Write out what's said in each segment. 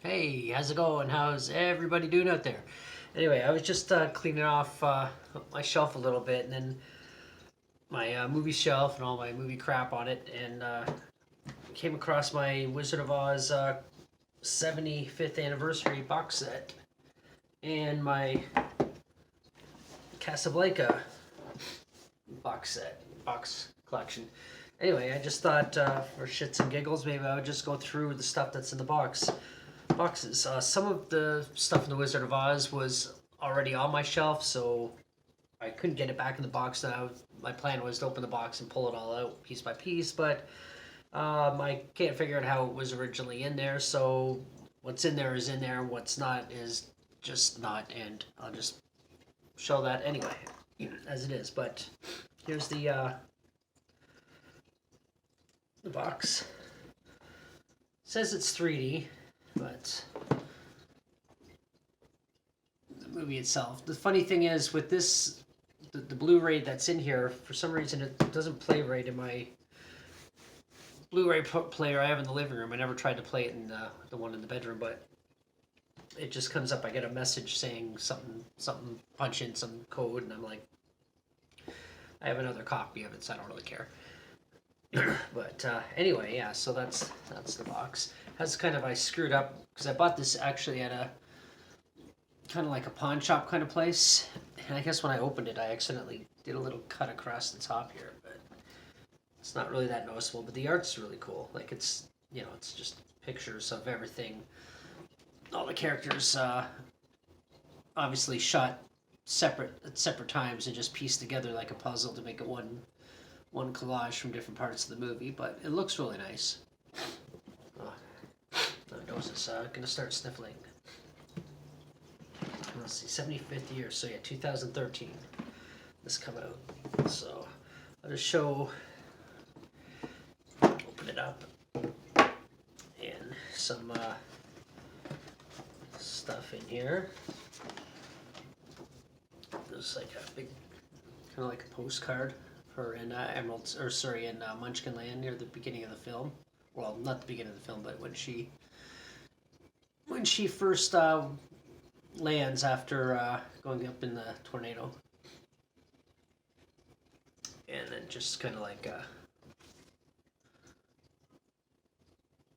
Hey, how's it going? How's everybody doing out there? Anyway, I was just cleaning off my shelf a little bit, and then my movie shelf and all my movie crap on it, and came across my Wizard of Oz 75th anniversary box set and my Casablanca box collection. Anyway, I just thought for shits and giggles, maybe I would just go through the stuff that's in the boxes. Some of the stuff in the Wizard of Oz was already on my shelf, so I couldn't get it back in the box. Now my plan was to open the box and pull it all out piece by piece, but I can't figure out how it was originally in there. So what's in there is in there, and what's not is just not, and I'll just show that anyway, as it is. But here's the box. It says it's 3D, but the movie itself. The funny thing is with this, the Blu-ray that's in here, for some reason it doesn't play right in my Blu-ray player I have in the living room. I never tried to play it in the one in the bedroom, but it just comes up. I get a message saying something, punch in some code, and I'm like, I have another copy of it, so I don't really care. But anyway, yeah, so that's the box. Has kind of, I screwed up because I bought this actually at a kind of like a pawn shop kind of place, and I guess when I opened it I accidentally did a little cut across the top here, but it's not really that noticeable. But the art's really cool. Like, it's, it's just pictures of everything, all the characters obviously shot at separate times and just pieced together like a puzzle to make it one collage from different parts of the movie, but it looks really nice. My nose is gonna start sniffling. Let's see, 75th year, so yeah, 2013 this come out. So I'll just open it up, and some stuff in here. There's like a big, kind of like a postcard her in Munchkin Land near the beginning of the film. Well, not the beginning of the film, but when she first lands after going up in the tornado, and then just kind of like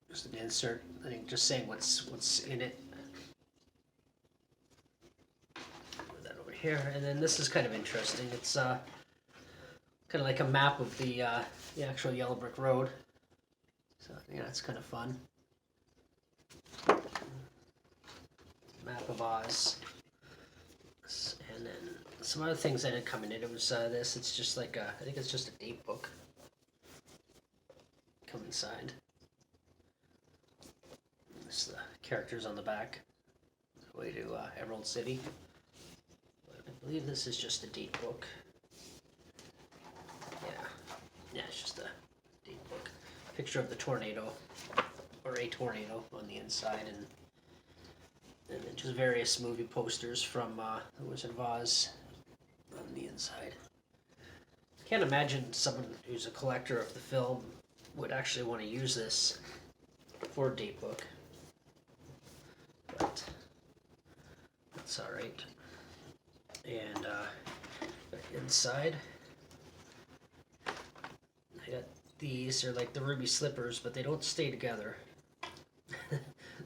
just an insert. I think just saying what's in it. Put that over here, and then this is kind of interesting. It's kind of like a map of the actual Yellow Brick Road. So yeah, it's kind of fun. Map of Oz. And then some other things that had come in it. It was this. It's just like I think it's just a date book. Come inside. This is the characters on the back. Way to Emerald City. But I believe this is just a date book. Yeah, it's just a date book. Picture of the tornado, or a tornado on the inside, and then just various movie posters from The Wizard of Oz on the inside. I can't imagine someone who's a collector of the film would actually want to use this for a date book, but that's alright. And inside, I got these are like the ruby slippers, but they don't stay together.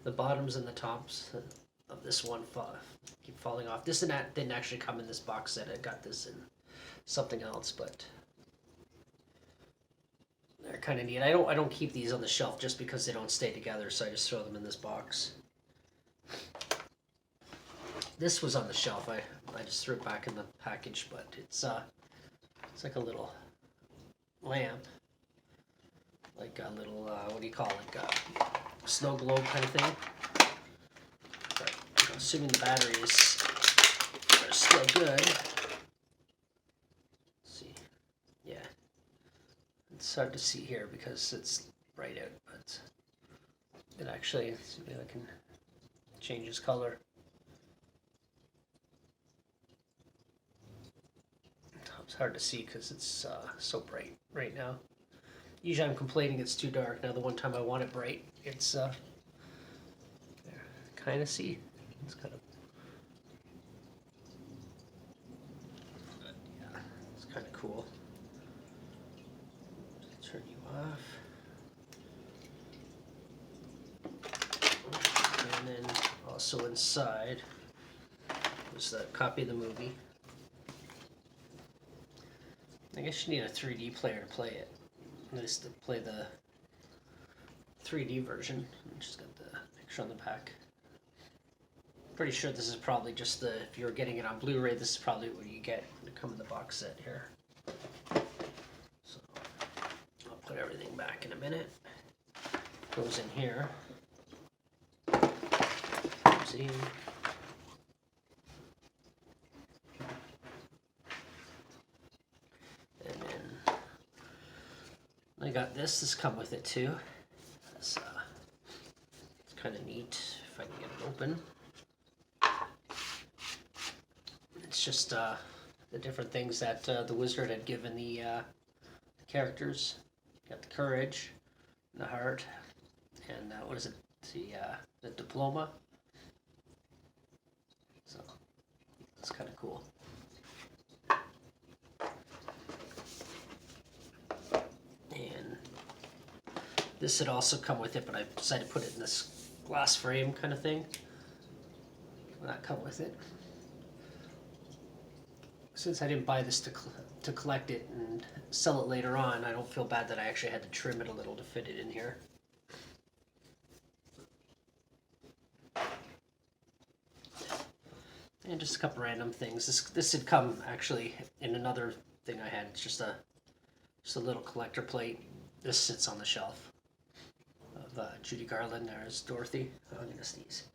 The bottoms and the tops of this one keep falling off. This and that didn't actually come in this box set. I got this in something else, but they're kind of neat. I don't keep these on the shelf just because they don't stay together, so I just throw them in this box. This was on the shelf. I just threw it back in the package, but it's like a little lamp, like a little what do you call it, like a snow globe kind of thing. But I'm assuming the batteries are still good. Let's see, yeah, it's hard to see here because it's bright out, but it actually, maybe I can change its color. It's hard to see because it's so bright right now. Usually I'm complaining it's too dark. Now the one time I want it bright, it's there. kind of see. It's kind of, yeah, it's kind of cool. Turn you off. And then also inside was the copy of the movie. I guess you need a 3D player to play it. Nice to play the 3D version. Just got the picture on the back. Pretty sure this is probably just the, if you're getting it on Blu-ray, this is probably what you get to come in the box set here. So I'll put everything back in a minute. Goes in here. See? And then I got this. This come with it too. It's kind of neat if I can get it open. It's just the different things that the wizard had given the characters. Got the courage, the heart, and what is it? The diploma. So it's kind of cool. And this had also come with it, but I decided to put it in this glass frame kind of thing. Not come with it. Since I didn't buy this to collect it and sell it later on, I don't feel bad that I actually had to trim it a little to fit it in here. And just a couple random things. This had come actually in another thing I had. It's just a little collector plate. This sits on the shelf of Judy Garland. There's Dorothy. Oh, I'm gonna sneeze.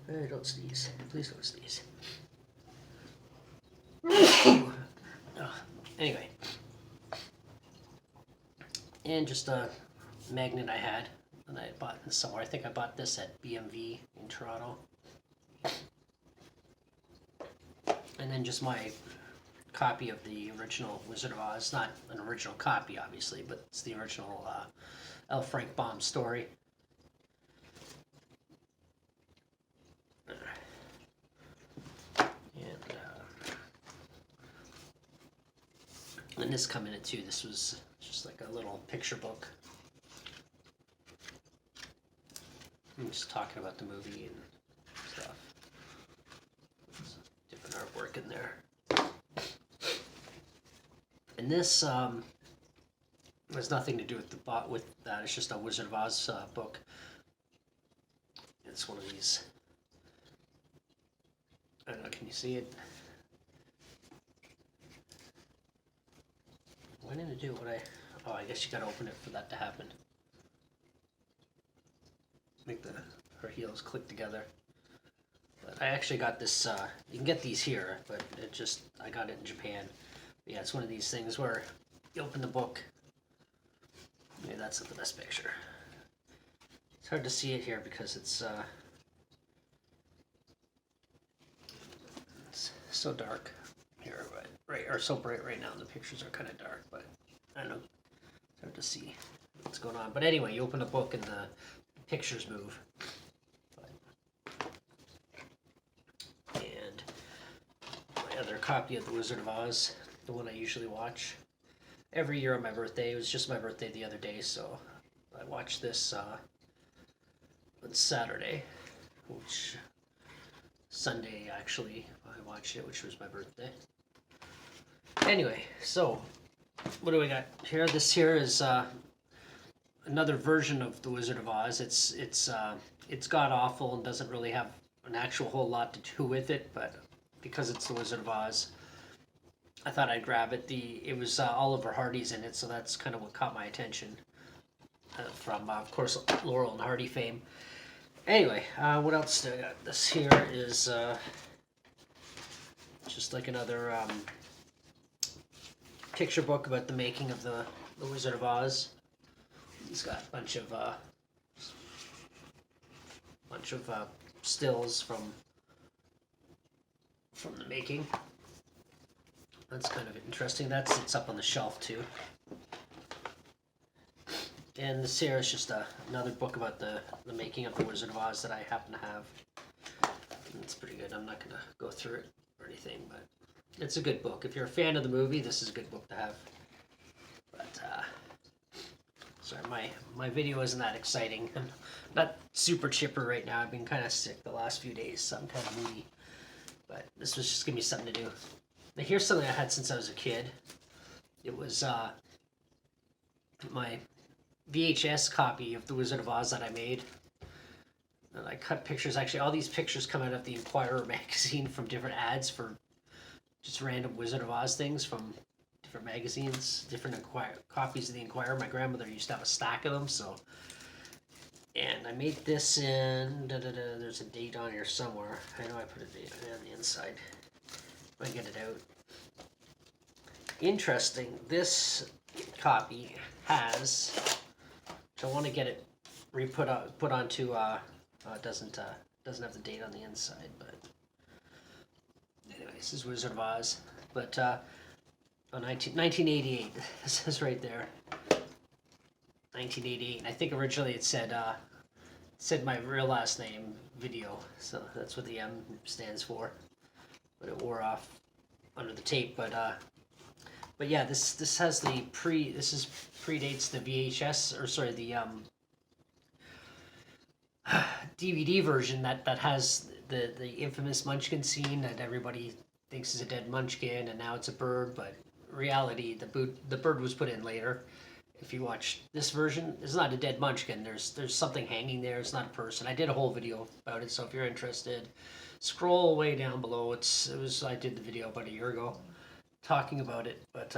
Don't sneeze. Please don't sneeze. Anyway, and just a magnet I had, and I bought this somewhere. I think I bought this at BMV in Toronto. And then just my copy of the original Wizard of Oz. Not an original copy, obviously, but it's the original L. Frank Baum story. And this come in it too. This was just like a little picture book. I'm just talking about the movie and stuff. There's different artwork in there. And this has nothing to do with that. It's just a Wizard of Oz book. It's one of these. I don't know. Can you see it? Why didn't it do what I... Oh, I guess you gotta open it for that to happen. Make her heels click together. But I actually got this, you can get these here, but I got it in Japan. But yeah, it's one of these things where you open the book. Maybe that's not the best picture. It's hard to see it here because it's so dark here, right, or so bright right now. The pictures are kind of dark, but I don't know. It's hard to see what's going on. But anyway, you open the book and the pictures move. And my other copy of The Wizard of Oz, the one I usually watch every year on my birthday. It was just my birthday the other day, so I watched this on Saturday, which Sunday actually I watched it, which was my birthday. Anyway, so what do we got here? This here is another version of The Wizard of Oz. It's god awful and doesn't really have an actual whole lot to do with it, but because it's The Wizard of Oz, I thought I'd grab it. It was Oliver Hardy's in it, so that's kind of what caught my attention from, of course, Laurel and Hardy fame. Anyway, what else do I got? This here is just like another picture book about the making of the Wizard of Oz. He's got a bunch of stills from the making. That's kind of interesting. That sits up on the shelf too. And this here is just another book about the making of the Wizard of Oz that I happen to have. It's pretty good. I'm not going to go through it or anything, but it's a good book. If you're a fan of the movie, this is a good book to have. But, sorry, my video isn't that exciting. I'm not super chipper right now. I've been kind of sick the last few days, so I'm kind of moody. But this was just going to be something to do. Now, here's something I had since I was a kid. It was my VHS copy of The Wizard of Oz that I made. And I cut pictures. Actually, all these pictures come out of the Inquirer magazine from different ads for just random Wizard of Oz things from different magazines, different copies of the Inquirer. My grandmother used to have a stack of them, so. And I made this in, there's a date on here somewhere. I know I put a date on the inside. If I get it out. Interesting, this copy has, which I want to get it put onto, it doesn't have the date on the inside, but anyway, this is Wizard of Oz. But 1988, it says right there, 1988. And I think originally it said my real last name, Video, so that's what the M stands for. But it wore off under the tape. But yeah, this has the predates the VHS, or sorry, the DVD version that has the infamous Munchkin scene that everybody thinks is a dead Munchkin, and now it's a bird. But reality, the bird was put in later. If you watch this version, it's not a dead Munchkin. There's something hanging there. It's not a person. I did a whole video about it, so if you're interested, scroll way down below. I did the video about a year ago talking about it. But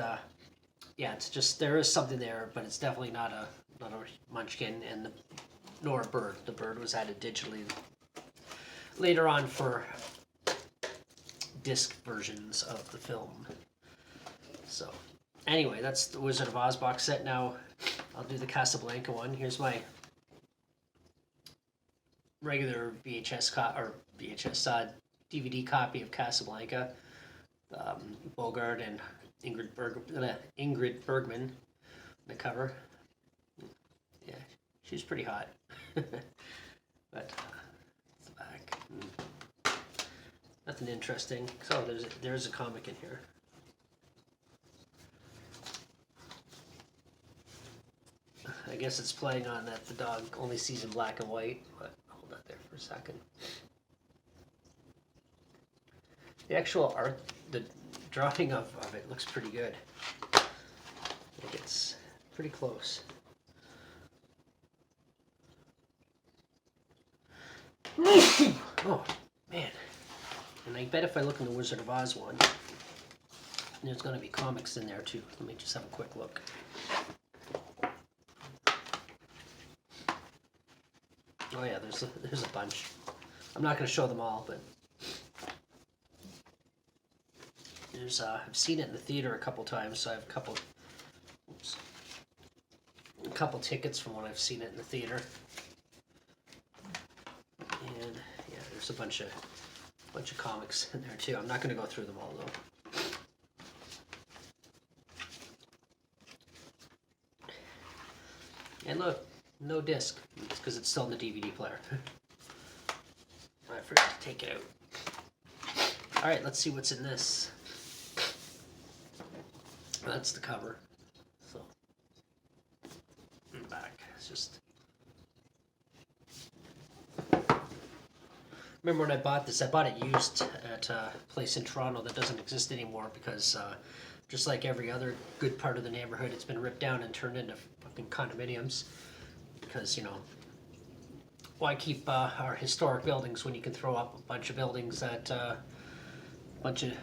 yeah, it's just, there is something there, but it's definitely not a Munchkin, and nor a bird. The bird was added digitally later on for disc versions of the film. So anyway, that's the Wizard of Oz box set. Now I'll do the Casablanca one. Here's my regular DVD copy of Casablanca. Bogart and Ingrid Bergman, the cover. Yeah, she's pretty hot. But the back. Nothing interesting. So there's a comic in here. I guess it's playing on that the dog only sees in black and white, but hold that there for a second. The actual art, the drawing of it looks pretty good. I think it's pretty close. Oh, man. And I bet if I look in the Wizard of Oz one, there's going to be comics in there too. Let me just have a quick look. Oh yeah, there's a bunch. I'm not going to show them all, but there's I've seen it in the theater a couple times, so I have a couple tickets from when I've seen it in the theater. And yeah, there's a bunch of comics in there too. I'm not going to go through them all though. And look, no disc. It's because it's still in the DVD player. I forgot to take it out. Alright, let's see what's in this. That's the cover. So, and back. It's just. Remember when I bought this? I bought it used at a place in Toronto that doesn't exist anymore because just like every other good part of the neighborhood, it's been ripped down and turned into fucking condominiums. Because, you know, why keep our historic buildings when you can throw up a bunch of buildings that, bunch of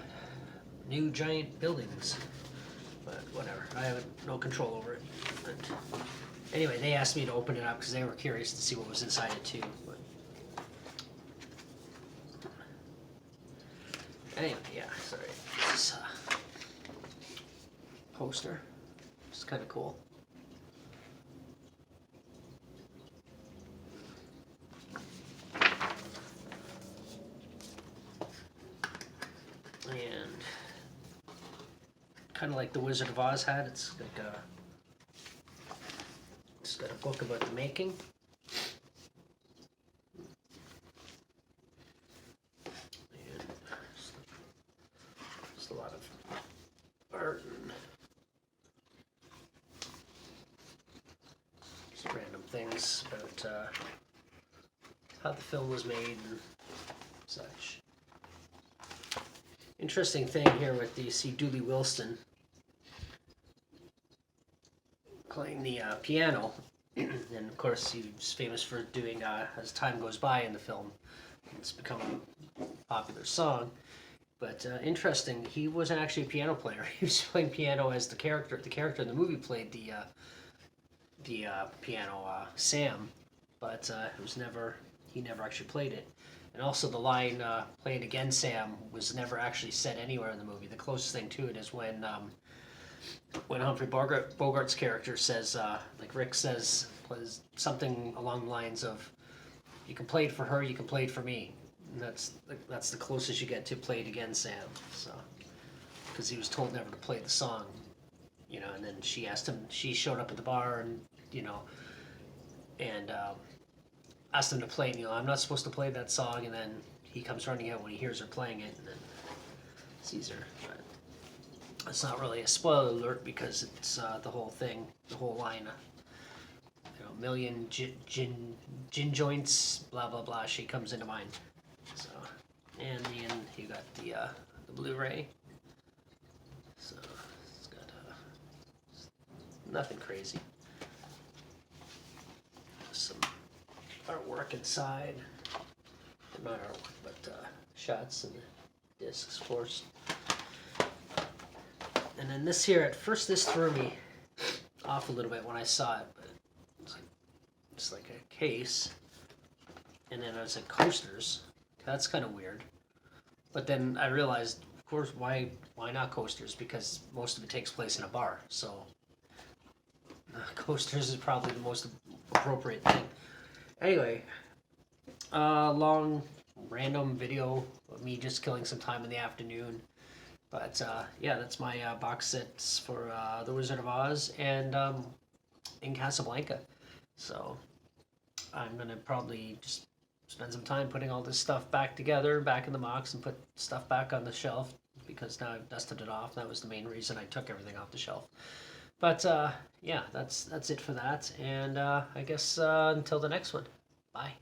new giant buildings? But whatever, I have no control over it. But anyway, they asked me to open it up because they were curious to see what was inside it too. But anyway, yeah, sorry. This is a poster. It's kind of cool. And kind of like the Wizard of Oz had, it's got a book about the making. And just a lot of art and just random things about how the film was made and such. Interesting thing here with the see Dooley Wilson playing the piano, and of course he's famous for doing as time goes by in the film. It's become a popular song, but interesting. He wasn't actually a piano player. He was playing piano as the character. The character in the movie played the piano, Sam, but it was never. He never actually played it. And also the line "Play it again, Sam" was never actually said anywhere in the movie. The closest thing to it is when Humphrey Bogart's character says, like Rick says, something along the lines of, "You can play it for her, you can play it for me." And that's the closest you get to "Play it again, Sam." So, because he was told never to play the song, and then she asked him. She showed up at the bar, and and asked him to play. I'm not supposed to play that song, and then he comes running out when he hears her playing it, and then sees her. But it's not really a spoiler alert because it's the whole thing, the whole line. Million gin joints, blah blah blah. She comes into mind. So, and in the end, you got the Blu-ray. So it's got nothing crazy. Some artwork inside. Not artwork, but shots and discs, of course. And then this here, at first this threw me off a little bit when I saw it, but it's like a case, and then it's like coasters. That's kind of weird. But then I realized, of course, why not coasters? Because most of it takes place in a bar, so coasters is probably the most appropriate thing. Anyway, long random video of me just killing some time in the afternoon. But yeah, that's my box sets for The Wizard of Oz and in Casablanca. So I'm gonna probably just spend some time putting all this stuff back together, back in the box, and put stuff back on the shelf because now I've dusted it off. That was the main reason I took everything off the shelf. But yeah, that's it for that, and I guess until the next one. Bye.